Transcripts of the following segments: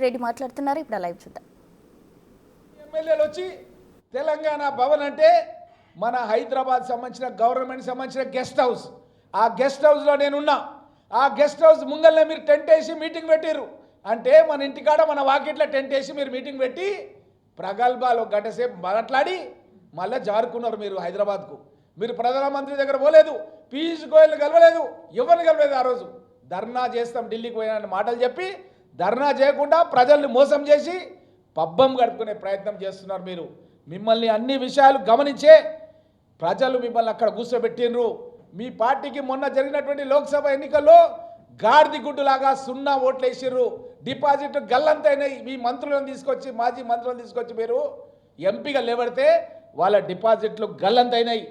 రెడ్డి మాట్లాడుతున్నారు. ఇప్పుడు లైవ్ చూద్దాం. ఎమ్మెల్యేలు వచ్చి తెలంగాణ భవన్ అంటే మన హైదరాబాద్ సంబంధించిన గవర్నమెంట్ సంబంధించిన గెస్ట్ హౌస్. ఆ గెస్ట్ హౌస్లో నేనున్నా. ఆ గెస్ట్ హౌస్ ముంగల్నే మీరు టెంట్ వేసి మీటింగ్ పెట్టిర్రు. అంటే మన ఇంటికాడ మన వాకిట్లో టెంట్ వేసి మీరు మీటింగ్ పెట్టి ప్రగల్భాలు గంట సేపు మాట్లాడి మళ్ళీ జారుకున్నారు మీరు హైదరాబాద్కు. మీరు ప్రధానమంత్రి దగ్గర పోలేదు, పీయూష్ గోయల్ని కలవలేదు, ఎవరిని కలవలేదు. ఆ రోజు ధర్నా చేస్తాం ఢిల్లీకి పోయిన మాటలు చెప్పి ధర్నా చేయకుండా ప్రజల్ని మోసం చేసి పబ్బం గడుపుకునే ప్రయత్నం చేస్తున్నారు మీరు. మిమ్మల్ని అన్ని విషయాలు గమనించే ప్రజలు మిమ్మల్ని అక్కడ కూర్చోబెట్టినరు. మీ పార్టీకి మొన్న జరిగినటువంటి లోక్సభ ఎన్నికల్లో గాడిది గుడ్డులాగా 0 ఓట్లు వేసిర్రు. డిపాజిట్ గల్లంతైనాయి. మీ మంత్రులను తీసుకొచ్చి మాజీ మంత్రులను తీసుకొచ్చి మీరు ఎంపీగా లేబడితే వాళ్ళ డిపాజిట్లు గల్లంతైనాయి.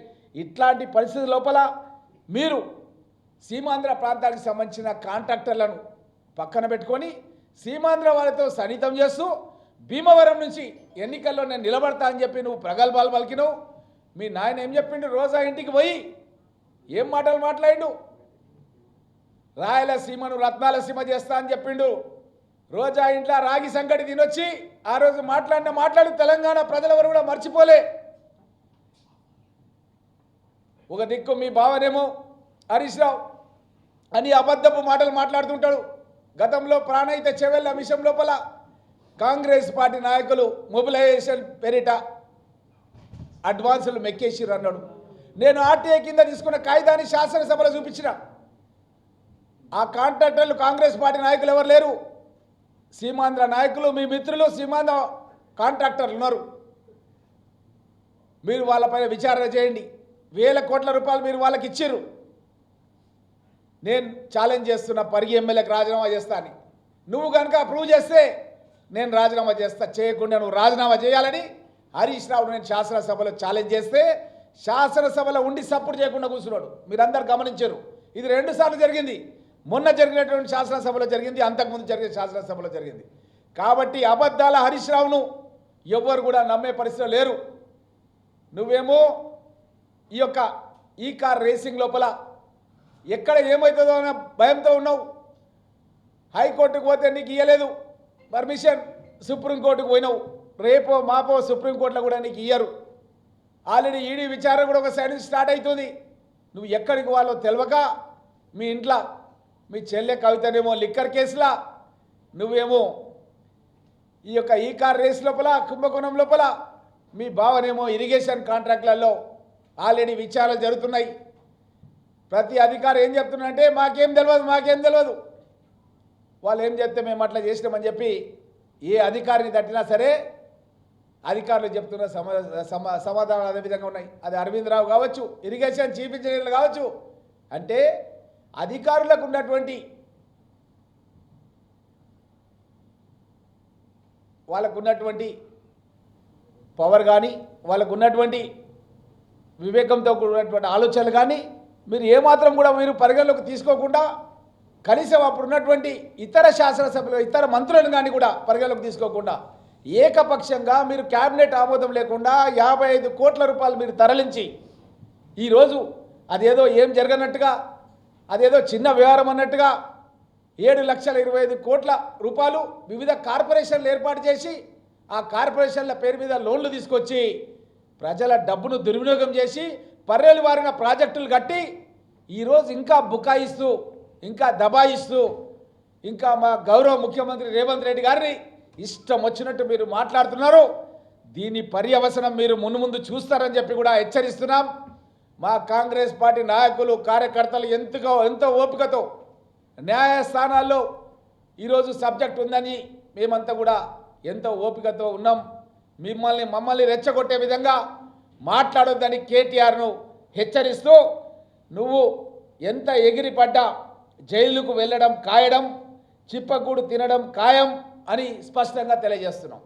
ఇట్లాంటి పరిస్థితి లోపల మీరు సీమాంధ్ర ప్రాంతానికి సంబంధించిన కాంట్రాక్టర్లను పక్కన పెట్టుకొని సీమాంధ్ర వాళ్ళతో సన్నిహితం చేస్తూ భీమవరం నుంచి ఎన్నికల్లో నేను నిలబడతా అని చెప్పి నువ్వు ప్రగల్భాలు పలికినావు. మీ నాయన ఏం చెప్పిండు? రోజా ఇంటికి పోయి ఏం మాటలు మాట్లాడిండు? రాయలసీమను రత్నాలసీమ చేస్తా అని చెప్పిండు. రోజా ఇంట్లో రాగి సంగటి తినొచ్చి ఆ రోజు మాట్లాడి తెలంగాణ ప్రజలెవరు కూడా మర్చిపోలే. ఒక దిక్కు మీ బావనేమో హరీష్ రావు అని అబద్ధపు మాటలు మాట్లాడుతుంటాడు. గతంలో ప్రాణహిత చెవెళ్ళ అంశం లోపల కాంగ్రెస్ పార్టీ నాయకులు మొబిలైజేషన్ పేరిట అడ్వాన్సులు మెక్కేసిర్రు అన్నాడు. నేను ఆర్టీఐ కింద తీసుకున్న కాగితాన్ని శాసనసభలో చూపించిన. ఆ కాంట్రాక్టర్లు కాంగ్రెస్ పార్టీ నాయకులు ఎవరు లేరు. సీమాంధ్ర నాయకులు, మీ మిత్రులు సీమాంధ్ర కాంట్రాక్టర్లు ఉన్నారు. మీరు వాళ్ళపైన విచారణ చేయండి. వేల కోట్ల రూపాయలు మీరు వాళ్ళకి ఇచ్చిర్రు. నేను ఛాలెంజ్ చేస్తున్నా, పరిగి ఎమ్మెల్యేకి రాజీనామా చేస్తా అని. నువ్వు కనుక అప్రూవ్ చేస్తే నేను రాజీనామా చేస్తా. చేయకుండా నువ్వు రాజీనామా చేయాలని హరీష్ రావు నేను శాసనసభలో ఛాలెంజ్ చేస్తే శాసనసభలో ఉండి సపోర్ట్ చేయకుండా కూర్చున్నాడు. మీరందరూ గమనించారు. ఇది 2 సార్లు జరిగింది. మొన్న జరిగినటువంటి శాసనసభలో జరిగింది, అంతకుముందు జరిగిన శాసనసభలో జరిగింది. కాబట్టి అబద్ధాల హరీష్ రావును ఎవ్వరు కూడా నమ్మే పరిస్థితిలో లేరు. నువ్వేమో ఈ కార్ రేసింగ్ లోపల ఎక్కడ ఏమవుతుందో అన్న భయంతో ఉన్నావు. హైకోర్టుకు పోతే నీకు ఇవ్వలేదు పర్మిషన్, సుప్రీంకోర్టుకు పోయినావు. రేపో మాపో సుప్రీంకోర్టులో కూడా నీకు ఇయ్యరు. ఆల్రెడీ ఈడీ విచారణ కూడా ఒక సైడ్ స్టార్ట్ అవుతుంది. నువ్వు ఎక్కడికి వాళ్ళో తెలియక మీ ఇంట్లో మీ చెల్లె కవితనేమో లిక్కర్ కేసులా, నువ్వేమో ఈ కార్ రేస్ లోపల కుంభకోణం లోపల, మీ బావనేమో ఇరిగేషన్ కాంట్రాక్ట్లలో ఆల్రెడీ విచారణలు జరుగుతున్నాయి. ప్రతి అధికారి ఏం చెప్తున్నారంటే మాకేం తెలియదు. వాళ్ళు ఏం చెప్తే మేము అట్లా చేసినామని చెప్పి ఏ అధికారిని తట్టినా సరే అధికారులు చెప్తున్న సమాధానాలు అదే విధంగా ఉన్నాయి. అది అరవింద్ రావు కావచ్చు, ఇరిగేషన్ చీఫ్ ఇంజనీర్లు కావచ్చు. అంటే అధికారులకు ఉన్నటువంటి వాళ్ళకున్నటువంటి పవర్ కానీ వాళ్ళకు ఉన్నటువంటి వివేకంతో కూడినటువంటి ఆలోచనలు కానీ మీరు ఏమాత్రం కూడా మీరు పరిగణలోకి తీసుకోకుండా కనీసం అప్పుడు ఉన్నటువంటి ఇతర శాసనసభ్యులు ఇతర మంత్రులను కానీ కూడా పరిగణలోకి తీసుకోకుండా ఏకపక్షంగా మీరు క్యాబినెట్ ఆమోదం లేకుండా 55 కోట్ల రూపాయలు మీరు తరలించి ఈరోజు అదేదో ఏం జరగనట్టుగా, అదేదో చిన్న వ్యవహారం అన్నట్టుగా 7,25,000 కోట్ల రూపాయలు వివిధ కార్పొరేషన్లు ఏర్పాటు చేసి ఆ కార్పొరేషన్ల పేరు మీద లోన్లు తీసుకొచ్చి ప్రజల డబ్బును దుర్వినియోగం చేసి పర్రెలు వారిన ప్రాజెక్టులు కట్టి ఈరోజు ఇంకా బుకాయిస్తూ ఇంకా దబాయిస్తూ ఇంకా మా గౌరవ ముఖ్యమంత్రి రేవంత్ రెడ్డి గారిని ఇష్టం వచ్చినట్టు మీరు మాట్లాడుతున్నారు. దీని పర్యవసనం మీరు ముందు చూస్తారని చెప్పి కూడా హెచ్చరిస్తున్నాం. మా కాంగ్రెస్ పార్టీ నాయకులు కార్యకర్తలు ఎంతో ఓపికతో న్యాయస్థానాల్లో ఈరోజు సబ్జెక్ట్ ఉందని మేమంతా కూడా ఎంతో ఓపికతో ఉన్నాం. మమ్మల్ని రెచ్చగొట్టే విధంగా మాట్లాడొద్దని కేటీఆర్ను హెచ్చరిస్తూ నువ్వు ఎంత ఎగిరిపడ్డా జైలుకు వెళ్ళడం ఖాయం, చిప్పకూడు తినడం ఖాయం అని స్పష్టంగా తెలియజేస్తున్నాం.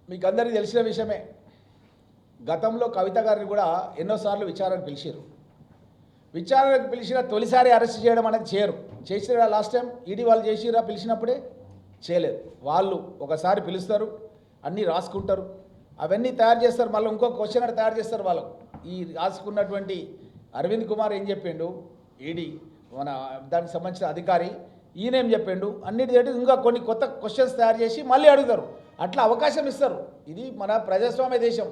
మీకు అందరికీ తెలిసిన విషయమే. గతంలో కవిత గారిని కూడా ఎన్నోసార్లు విచారణకు పిలిచారు. విచారణకు పిలిచిన తొలిసారి అరెస్ట్ చేయడం అనేది చేయరు. చేసిరా లాస్ట్ టైం ఈడీ వాళ్ళు చేసిరా పిలిచినప్పుడే? చేయలేదు. వాళ్ళు ఒకసారి పిలుస్తారు, అన్నీ రాసుకుంటారు, అవన్నీ తయారు చేస్తారు. మళ్ళీ ఇంకో క్వశ్చన్ తయారు చేస్తారు వాళ్ళకు. ఈ రాసుకున్నటువంటి అరవింద్ కుమార్ ఏం చెప్పిండు, ఈడీ మన దానికి సంబంధించిన అధికారి ఈయన ఏం చెప్పిండు, అన్నిటి ఇంకా కొన్ని కొత్త క్వశ్చన్స్ తయారు చేసి మళ్ళీ అడుగుతారు. అట్లా అవకాశం ఇస్తారు. ఇది మన ప్రజాస్వామ్య దేశం.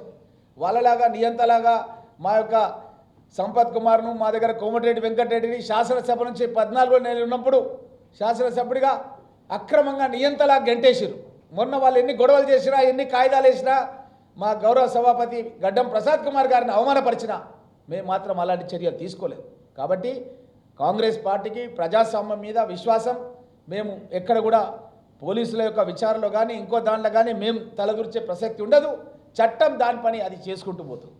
వాళ్ళలాగా నియంతలాగా మా యొక్క సంపత్ కుమార్ను, మా దగ్గర కోమటిరెడ్డి వెంకటరెడ్డిని శాసనసభ నుంచి 14 నెలలు ఉన్నప్పుడు శాసనసభ్యుడిగా అక్రమంగా నియంతలా గెంటేసిరు. మొన్న వాళ్ళు ఎన్ని గొడవలు చేసినా, ఎన్ని కాయిదాలు వేసినా, మా గౌరవ సభాపతి గడ్డం ప్రసాద్ కుమార్ గారిని అవమానపరిచినా మేము మాత్రం అలాంటి చర్యలు తీసుకోలేదు. కాబట్టి కాంగ్రెస్ పార్టీకి ప్రజాస్వామ్యం మీద విశ్వాసం. మేము ఎక్కడ కూడా పోలీసుల యొక్క విచారణలో కానీ ఇంకో దాంట్లో కానీ మేము తలదూర్చే ప్రసక్తి ఉండదు. చట్టం దాని పని అది చేసుకుంటూ పోతుంది.